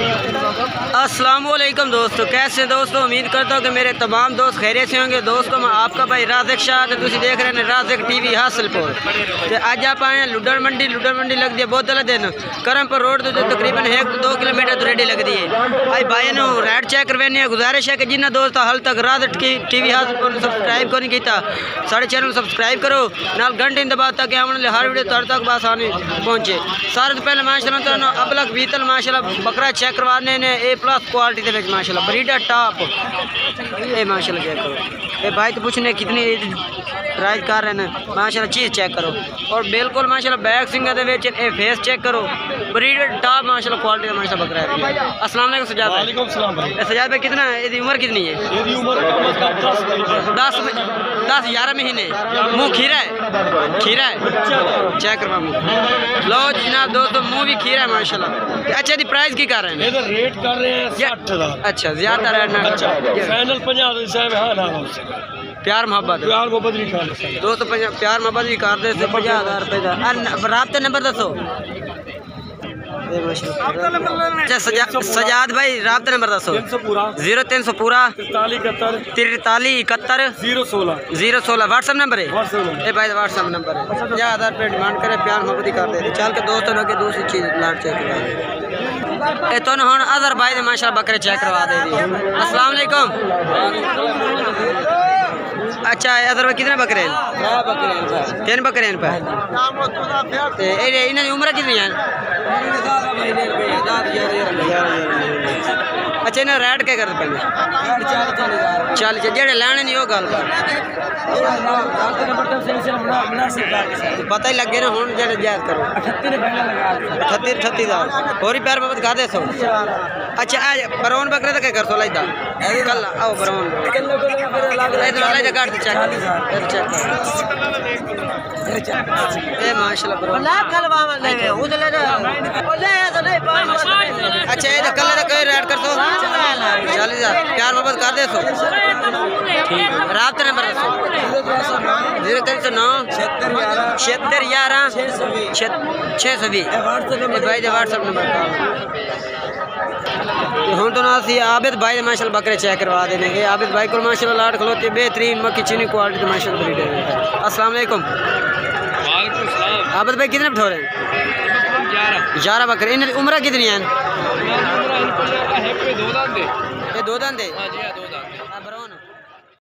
अस्सलाम वालेकुम दोस्तों, कैसे दोस्तों। उम्मीद करता हूँ कि मेरे तमाम दोस्त खैरियत से होंगे। दोस्तों मैं आपका भाई राज़िक शाह तो तुम देख रहे हैं राज़िक टीवी हासिलपुर। तो अज आप आए हैं लुडर मंडी लगती है बहुत अलग दिन करमपुर रोड तो तकरीबन 1-2 किलोमीटर तो रेडी लगती है। भाई भाई ने रेट चेक करवाने गुजारिश है कि जिन्हें दोस्त हाल तक राज़िक टीवी हासिलपुर सब्सक्राइब को नहीं किया साढ़े चैनल सब्सक्राइब करो नाल घंटे दबा ताकि आने हर वीडियो तुहाडे तक बस आने पहुँचे। सारे तो पहले माशाल्लाह अबलक बीतल माशाल्लाह बकरा चेक करवाने ने A+ क्वालिटी के माशाल्लाह ब्रीडर टॉप ये माशाल्लाह चेक करो। ये भाई तो पूछने कितनी प्राइस कर रहे हैं माशाल्लाह चीज़ चेक करो और बिल्कुल माशाल्लाह बैक सिंग ए फेस चेक करो ब्रीडर टॉप माशाल्लाह क्वालिटी का माशाल्लाह बकरा है। अस्सलाम वालेकुम सजाद भाई। वालेकुम सलाम भाई। सजाद भाई कितना है इसकी उम्र कितनी है? इसकी उम्र 10-11 महीने। मुँह खीरा है चेक करवा मुँह लो जनाब दोस्तों मुँह भी खीरा है माशाल्लाह। अच्छा जी प्राइस की कर रहे हैं? रेट कर रहे हैं 60,000। अच्छा ज्यादा रेट ना फाइनल 50,000 प्यार मोहब्बत नहीं दोस्तों प्यार मोहब्बत भी कर दे 50,000 रुपये का। राब्ते नंबर दसो। अच्छा सजाद भाई राब्ता नंबर दसो। 0300 पूरा 43 71 016 व्हाट्सअप नंबर है। ये भाई व्हाट्सअप नंबर है। 50,000 रुपये डिमांड करे प्यार मोहब्बत ही कर दे चल के दोस्तों लगे दूसरी चीज़ लाट चेक करवा तो हम अदर भाई ने माशाल्लाह बकरे चेक करवा दे दी। अस्सलाम वालेकुम। अच्छा अदर भाई कितने बकरे हैं? 3 बकरे हैं पे इन्होंने उम्र कितनी है? अच्छा इन्हें रेट क्या करते पे? 40 जेडे लैने नहीं हो गल पता ही लगे ना हूँ जेडे जायद करो 38,000 और ही प्यार मोहब्बत खा दे सो। अच्छा आज ब्राउन बकरे तो क्या कर सो लाइदा कल आओ ब्राउन अच्छा ये कलर का रेट कर सो 40,000 प्यार मोहब्बत कर दे सो। ठीक राब्ता नंबर दसो। 0309 76 11 620 भाई व्हाट्सअप नंबर हूँ तो ना आबिद भाई माशाल्लाह बकरे चेक करवा देने के। आबिद भाई को माशाल्लाह लाट खलोती बेहतरीन मक्की चीनी क्वालिटी माशाल्लाह ब्रीडर है। अस्सलाम वालेकुम। आबिद भाई कितने बिठोरे हैं? 11 बकरे। इन उम्र कितनी है? ये 2 दांत है।